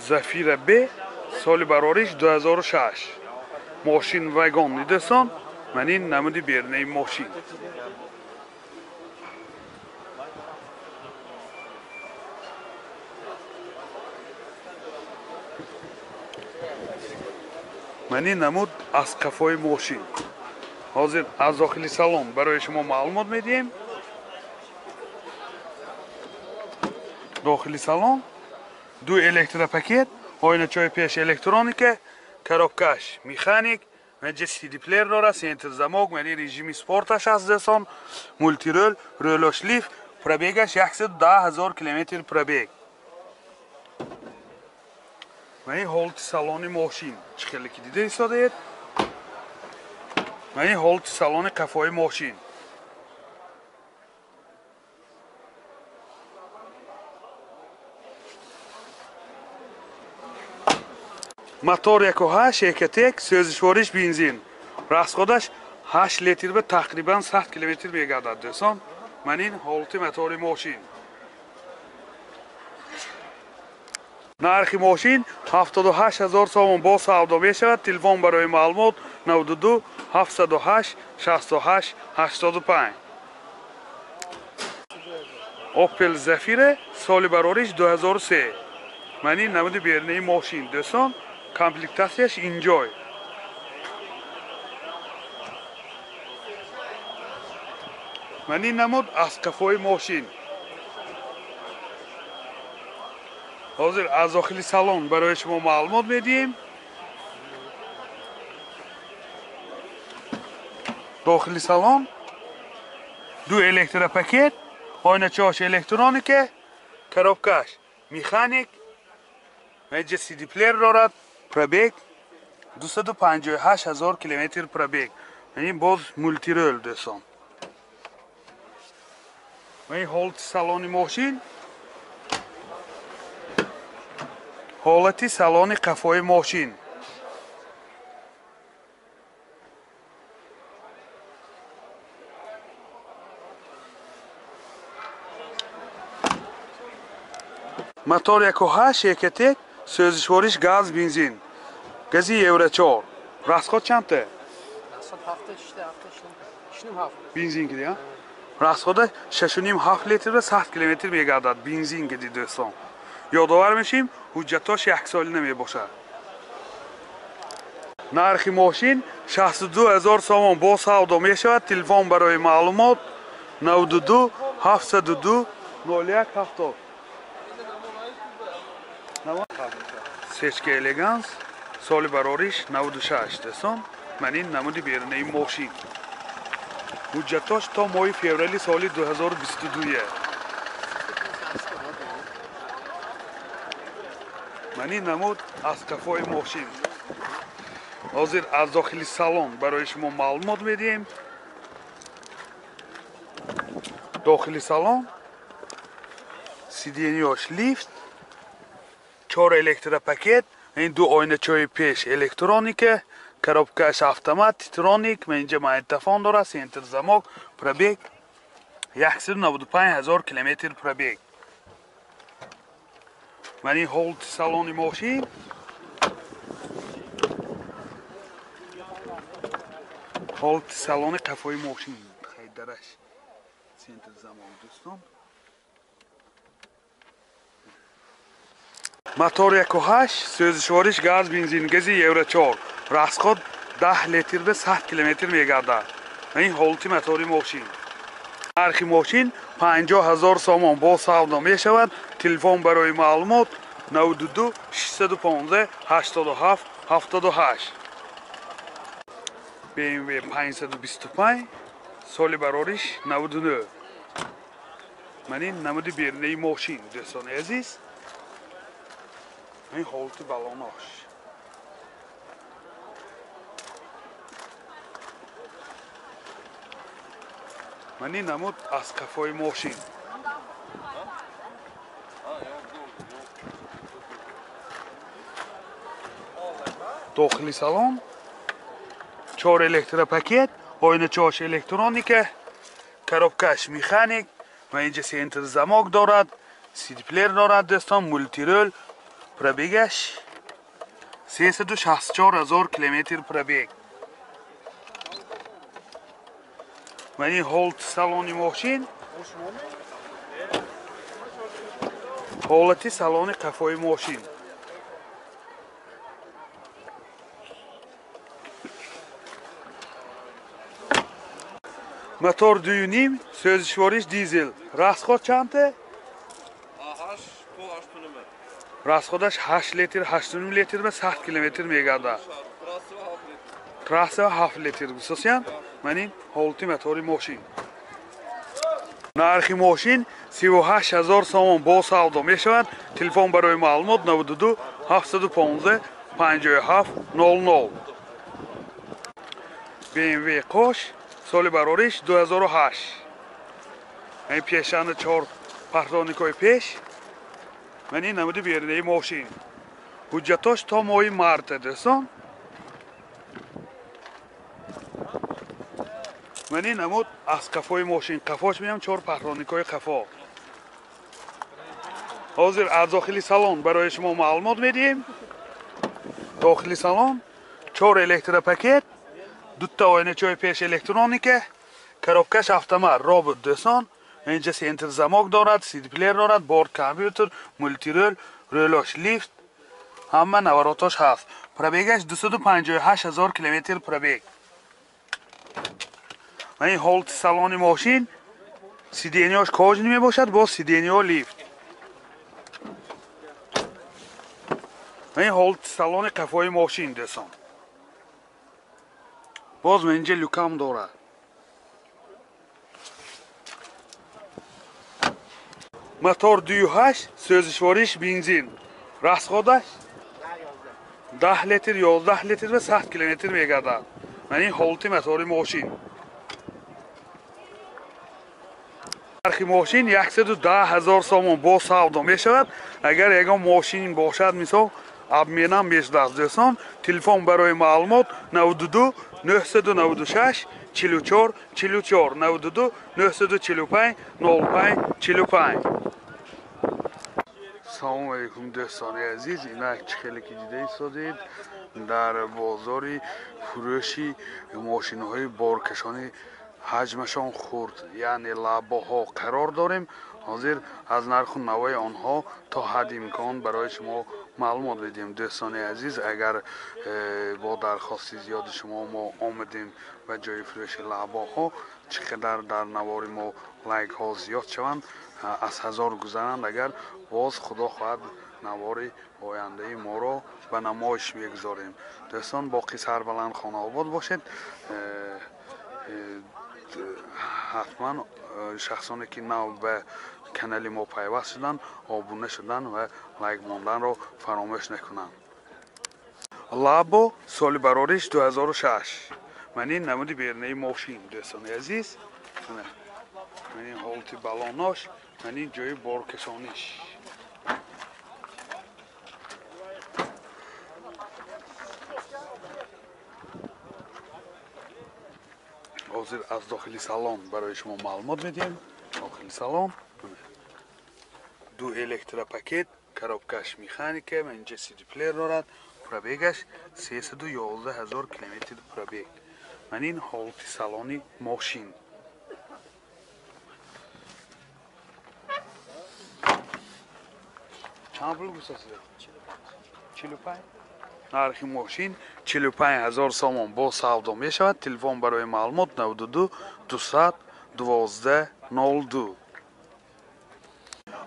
Zafira B соли барориш 2006 ماشین وگان میدسان من این نمودی بیرنه ماشین من این نمود از کفای ماشین حاضر از داخل سالن برای شما معلومات میدیم داخل سالن دو الکتروپاکت آینه چای پیش الکترونیکه коробкаш механик менже CD плеер дора сентр замок мени режими спорташ аст десон мультирол ролошлиф пробегаш 110,000 км пробег мени ҳолати салони мошин чӣ хеле ки дида истодаед мени ҳолати салони қафои мошин мотор 1.8 екатек сӯзишвориш бензин расходаш 8 литр ба тақрибан 100 км мегардад дӯстон ман ин ҳолати мотори мошин нархи мошин 78000 сомон бо савдо мешавад телефон барои маълумот 92 708 68 85 Opel Zafira соли барориш 2003 ман ин намуди бернаи мошин дӯстон комплектасияш инҷой ман ин намуд аз қафои мошин ҳозир аз дохили салон барои шумо маълумот медиҳем дохили салон ду электропакет ойначаҳош электроника коробкаш механик менҷа CD плеер дорад пробег 258,000 км пробег ин боз мультирол дӯстон ин ҳолати салони мошин ҳолати салони қафои мошин мотор 1.8 екатек сӯзишвориш газ бензин гази евро 4 расход чанта бензин киди расхода 6.5 литр ба 100 км мегардад бензин киди дӯстон ёдовар мешим ҳуҷҷатош 1 соли намебошад нархи мошин 62000 сомон бо савдо мешавад телефон барои маълумот 92 702 0170 сечка элеганс соли барориш 96 дӯстон ман ин намуди берунаи мошин ҳуҷҷатош то моҳи феврали соли 2022 ман ин намуд аз қафои мошин ҳозир аз дохили салон барои шумо маълумот медиҳем дохили салон сиденёш лифт 4 электропакет ин ду ойначаҳои пеш электроника коробкаш автомат титроник менҷа магнитофон дорад сентр замок пробег 195,000 км пробег ман ин ҳолати салони мошин ҳолати салони қафои мошин хайдараш сентр замок дӯстон мотор 1.8 сӯзишвориш газ бензин гази евро 4 расход 10 литр ба 100 км мегардад ин ҳолати мотори мошин нархи мошин 50000 сомон бо савдо мешавад телефон барои маълумот 92 615 87 78 BMW 525 соли барориш 99 ман ин намуди берунаи мошин дӯстони азиз ин ҳолати балонош ман ин намуд аз қафои мошин дохили салон 4 электропакет ойначаҳош электроника коробкаш механик ва инҷа сентр замок дорад CD плеер дорад дӯстон мультирол پرابیگش 364,000 کیلومتر پرابیگ. و این حالت سالن ماشین، حالت سالن قفای ماشین. موتور 2.5 سوزشوارش دیزل. راسخود چنده؟ راسخودش 8 لیتر 8.5 لیتر به 100 کیلومتر میگرده. تراسه 7 لیتر بسیار. من این حالت موتور ماشین. نرخ ماشین 38,000 سوم با سودا می شود. تلفن برای معلومات 92 715 57 00. BMW قوش سال برارش 2008. این پیشان 4 پارتونیکای پیش. من این نموده بیرنه ماشین. حجتاش تا ماه مارت دوستان. من این نمود از قفای ماشین. قفاش میام 4 پارتونیکای قفا. حاضر از داخلی سالن برای شما معلومات میدیم. داخلی سالن 4 الکترو پاکت، 2 تا آینه چای پیش الکترونیکه، کروبکش автомат رابط دوستان. اینجا سنتر زماک دارد، CD پلیر دارد، بورد کامپیوتر، مولتی رول، رولش لیفت، همه نواراتاش هست. پرابیگش 258,000 کیلومتر پرابیگ. این حالت سالن ماشین سیدینیاش کاج نمی باشد، با سیدینیا لیفت. این حالت سالن قفای ماشین دوستان. باز من اینجا لوکام دارد. موتور 2.8 سوزشوارش بنزین. راسخودش 10 لیتر 11 لیتر به 100 کیلومتر میگردد. من این حالت موتور ماشین. نرخ ماشین 110,000 سوم با سودا می شود. اگر یگان ماشین باشد مثال ابمینم بیشتر دوستان. تلفن برای معلومات 92 996 44 44 92 945 05 45. سلام علیکم دوستان عزیز. اینک خیلی که دیده ایستادید در بازاری فروشی ماشین های بارکشانی حجمشان خورد یعنی لباها قرار داریم. حاضر از نرخ نوای آنها تا حد امکان برای شما معلومات بدیم. دوستان عزیز اگر با درخواست زیاد شما ما آمدیم و جای فروش لباها چقدر در نوار ما لایک ها زیاد شوند از 1000 گذرند. اگر باز خدا خواهد نوار آینده ما را به نمایش میگذاریم. دوستان باقی سربلند خانه آباد باشید. حتما شخصانی که نو به کانال ما پیوست شدن آبونه شدن و لایک ماندن را فراموش نکنند. لابو سال برارش 2006. من این نمودی بیرنه ماشین دوستان عزیز. من این حالت بالاناش، من این جای بارکشانیش. حاضر از داخلی سالن برای شما معلومات میدیم. داخلی سالن 2 الکترو پاکت، کروبکش مکانیکه، من اینجا CD پلیر دارد. پرابیگش 311,000 کیلومتر پرابیگ. من این حالت سالن ماشین. چند پول بسازید؟ 45. نرخ ماشین 45,000 سوم با سودا می شود. تلفن برای معلومات 92 212 02.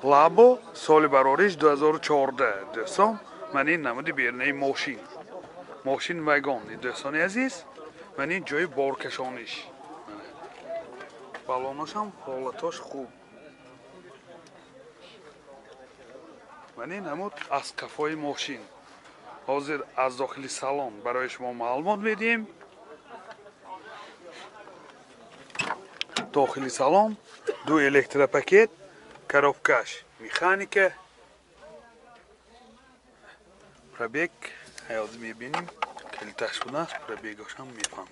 لابو سال برارش 2014 دوستان. من این نمودی بیرنه ماشین. ماشین وگان دوستان عزیز. من این جای بارکشانیش. بالاناش هم حالتاش خوب. من این نمود از قفای ماشین. حاضر از داخلی سالن برای شما معلومات میدیم. داخلی سالن 2 الکترو پاکت، کروبکش مکانیکه، پرابیگ حیاض میبینیم کلیتش بوده است. پرابیگاش هم میفهمیم.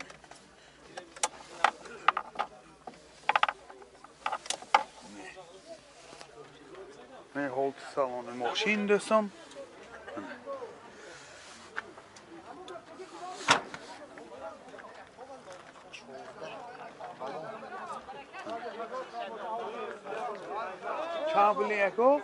نه حالت سالن ماشین دوستان. چند پولی یکو؟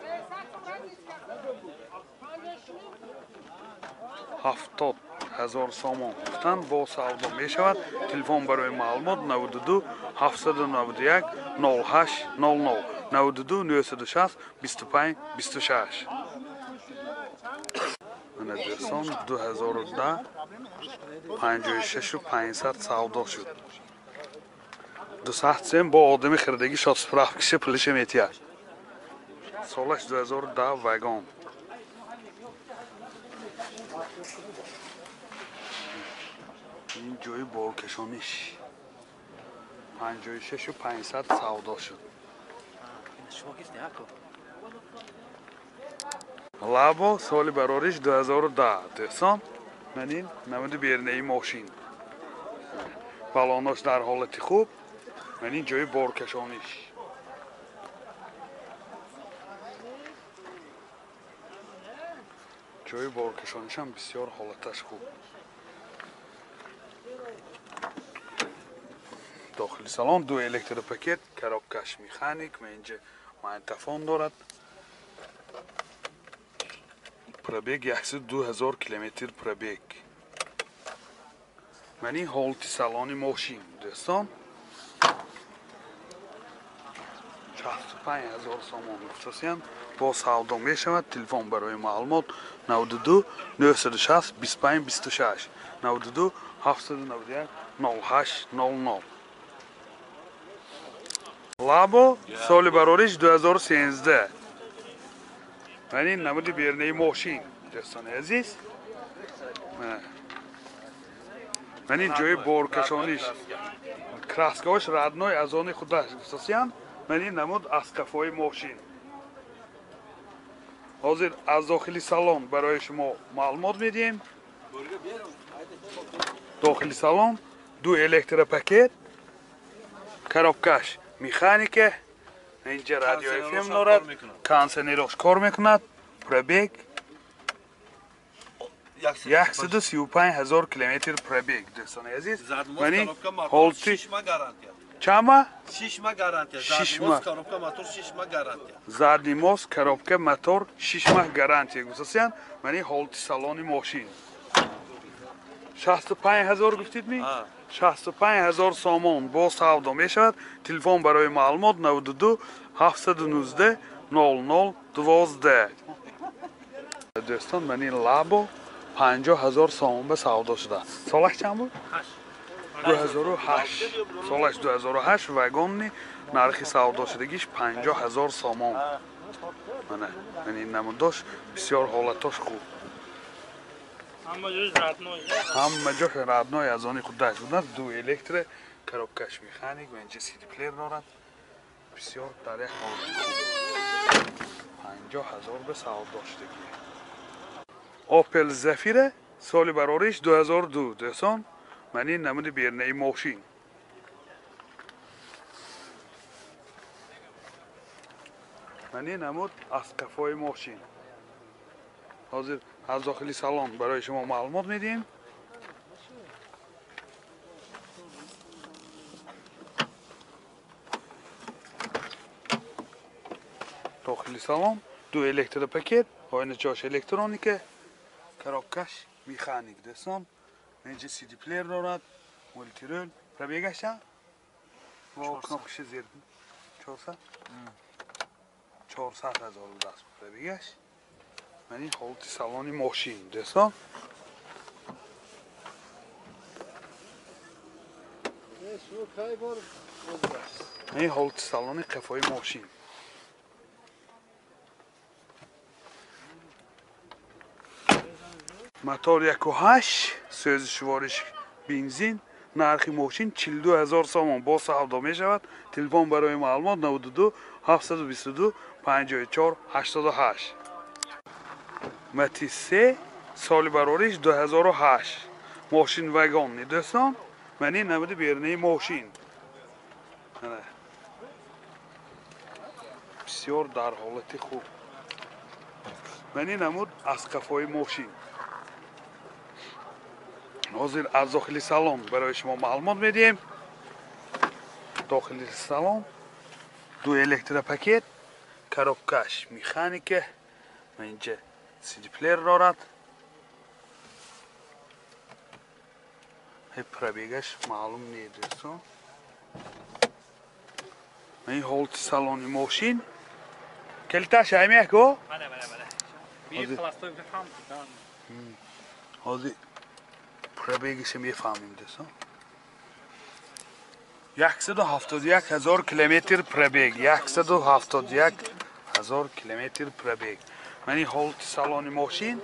70,000 سوم گفتن با سودا می شود. تلفن برای معلومات 92 791 08 00 92 960 25 26. من دوستان 2010 56 و 500 سودا شد. 200 با آدمی خریدگی شد سپرافکش پلش میتیه. سالش 2010 وگان. این جای بارکشانش 56 و 500 سودا شد. لابو سال برارش 2010 دوستان من این نمود بیرنه ماشین بالاناش در حالت خوب. من این جای بارکشانش جای بارکشانش هم بسیار حالتش خوب. داخل سالن دو الکتروپاکت کاروبکش مکانیک و اینجا مایتافون دارد. پرابیگ 102,000 کیلومتر پرابیگ. من این حالت سالن ماشین دوستان 65,000 سوم مختصاً با سودا می شود. تلفن برای معلومات 92 960 25 26 92 791 08 00. لابو سال برارش 2013 من این نمود بیرنه ماشین دوستان عزیز. من این جای بارکشانیش کراسکاش رادنوی از آن خود اساسیان. من این نمود اسقفای ماشین حاضر از داخل سالن برای شما معلومات میدیم. داخل سالن دو الکتروپاکت کاروبکش مکانیکه اینجا رادیو اف ام دارد. کانسنیروش کار میکند. پرابیگ 135,000 کیلومتر پرابیگ دوستان عزیز. من این حالتی چما 6 ماه گارانتی. 6 ماه کاروبکا موتور 6 ماه گارانتی. زادی موس کاروبکا موتور 6 ماه گارانتی گذاشتن. من این حالت سالن ماشین 65,000 گفتید می؟ 65,000 سوم با سودا می شود. تلفن برای معلومات 92 719 00 12. دوستان من این لابو 50,000 سوم به سودا شده. سالش چند بود؟ 2008. سالش 2008 وگانی نرخ سودا شدگیش 50,000 سوم. من این نموداش بسیار حالتاش خوب. همه جاش رادنوی از آنی خود داشت بودن. دو الکتر کاروبکش مکانیک و اینجا سیدی پلیر دارد. بسیار در یک حالت خوب. 50,000 به سودا شدگی. اوپل زفیره سال برارش 2002 دوستان. من این نمود بیرنه ماشین من این نمود اسقفای ماشین حاضر از داخلی سالن برای شما معلومات میدیم. داخلی سالن دو الکتروپاکت آینه جاش الکترونیکه کاروبکش مکانیک دوستان. اینجا سیدی پلیر دارد. مولتی رول پرابیگش هم و کناپش زیر 400 400,000 دست پرابیگش. من این حالت سالن ماشین دوستان این حالت سالن قفای ماشین موتور 1.8 سوز شوارش بنزین. نرخ ماشین 42,000 سوم با سودا می شود. تلفن برای معلومات 92 722 54 88. ماتیس 3 سال برارش 2008 ماشین وگان دوستان. من این نمود بیرنه ماشین بسیار در حالت خوب. من این نمود اسقفای ماشین حاضر از داخل سالن برای شما معلومات میدیم. داخل سالن دو الکتروپاکت коробкаш механике. اینجا CD پلیر دارد. پرابیگش معلوم نیست دوستان. این هولت سالن ماشین کلتاش همیه کو؟ بله. بیر خلاصتوی بفهم. حاضی پرابیگش میفهمیم دوستان. 171,000 کیلومتر پرابیگ. 171,000 کیلومتر پرابیگ. من این هولت سالن ماشین.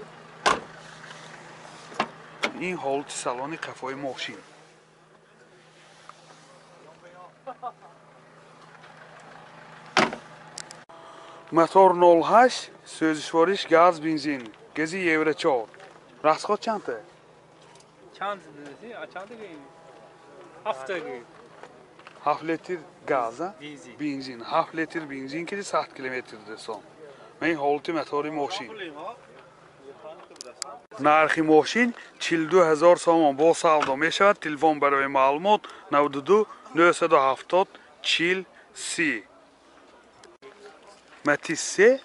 این هولت سالن قفای ماشین. موتور 08 سوزشوارش گاز بنزین. گزی یورو 4. راست خود چنده؟ چند دیدی؟ چند دیدی؟ 7 دیدی. 7 لیتر گاز ها؟ بنزین. بنزین. 7 لیتر بنزین که 100 کیلومتر دوستان. من این هولت موتور ماشین. نرخ ماشین 42,000 سوم با سودا می شود. تلفن برای معلومات 92 970 40 30. متیس 3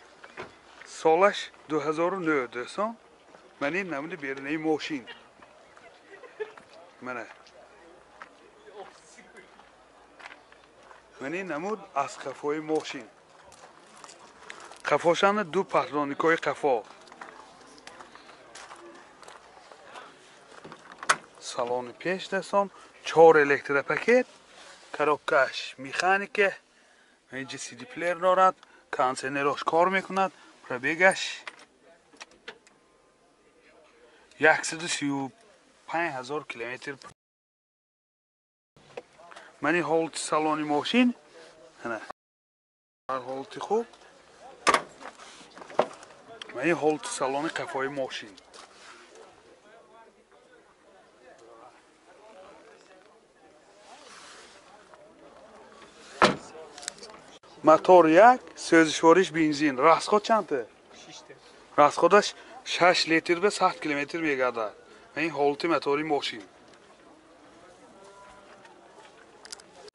سالش 2009 دوستان. من این نمونه بیرونی ماشین. من این نمود از قفای ماشین. قفاشان دو پترونیکای قفا. سالن پیش دستان 4 الکتر پاکت. کاروبکش میخانیکه. اینجا CD پلیر دارد. کانسنراش کار میکند. پرابیگش 135,000 کیلومتر. من این هولت سالن ماشین. نه. هولت خوب. من این هولت سالن قفای ماشین. موتور 1 سوزشوارش بنزین. راست خود چنده؟ 6 تا. راست خودش 6 لیتر به 100 کیلومتر میگرده. این هولت موتوری ماشین.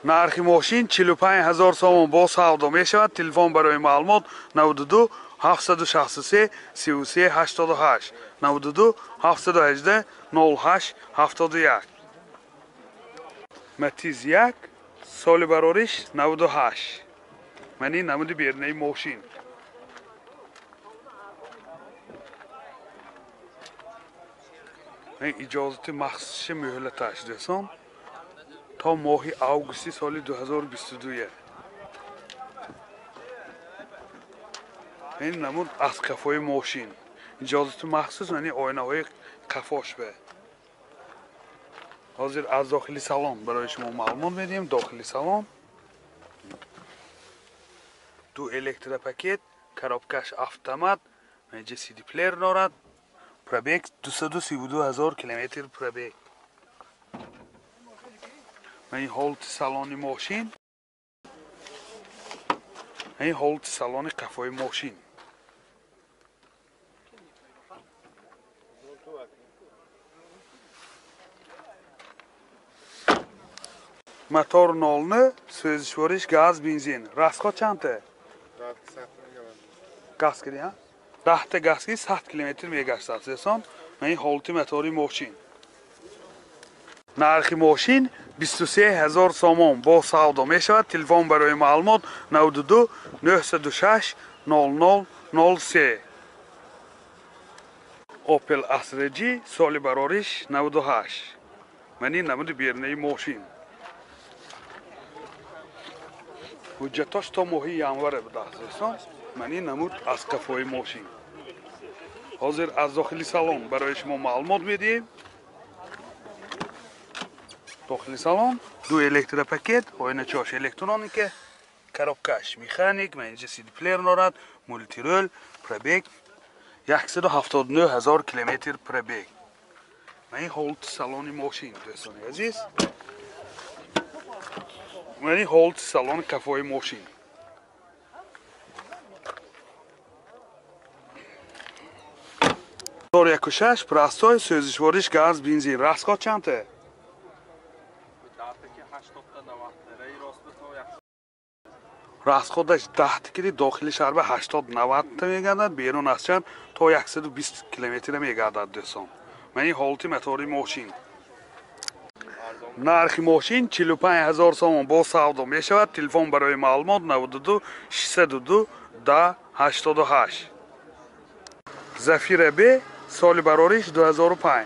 نرخ ماشین 45,000 سوم با سودا می شود. تلفن برای معلومات 92 763 33 88 92 718 08 71. متیز 1 سال برارش 98. من این نمود بیرونی ماشین. این اجازت مخصوص مهلتش دوستان تا ماه آگوست سال 2022. این نمود از قفای ماشین. اجازت مخصوص یعنی آینه های قفاش به. حاضر از داخلی سالن برای شما معلومات میدیم. داخلی سالن دو الکتر پاکت. کاروبکش اتومات. اینجا CD پلیر دارد. پرابیگ 232,000 کیلومتر پرابیگ. این هولت سالن ماشین. این هولت سالن قفای ماشین. موتور 09 سوزشوارش گاز بنزین. راست خود چنده؟ گاز کردی ها؟ 10 تا گاز کردی 100 کیلومتر میگشت دوستان. این هولت موتوری ماشین. نرخ ماشین 23,000 سوم با سودا می شود. تلفن برای معلومات 92 906 00 03. اوپل اسرجی سال برارش 98. من این نمود بیرونی ماشین. حجتاش تا ماهی ینور بده دوستان. من این نمود از قفای ماشین. حاضر از داخلی سالن برای شما معلومات میدیم. داخلی سالن دو الکتر پاکت. آینه چاش الکترونیکه. کاروبکش میخانیک. من اینجا CD پلیر دارد. مولتی رول. پرابیگ 179,000 کیلومتر پرابیگ. من این هولت سالن ماشین دوستان عزیز. من این هولت سالن قفای ماشین. موتور 1.6 پرستای سوزشوارش گاز بنزین. راست خود چنده؟ расходаш 10 тикри дохили шаҳр ба 80-90 та мегардад, берун аз чанд то 120 километра мегардад дӯстон. ман ин ҳолати мотори мошин. нархи мошин 45 000 сомон бо савдо мешавад. телефон барои маълумот 92 602 10 88. зафира б соли барориш 2005.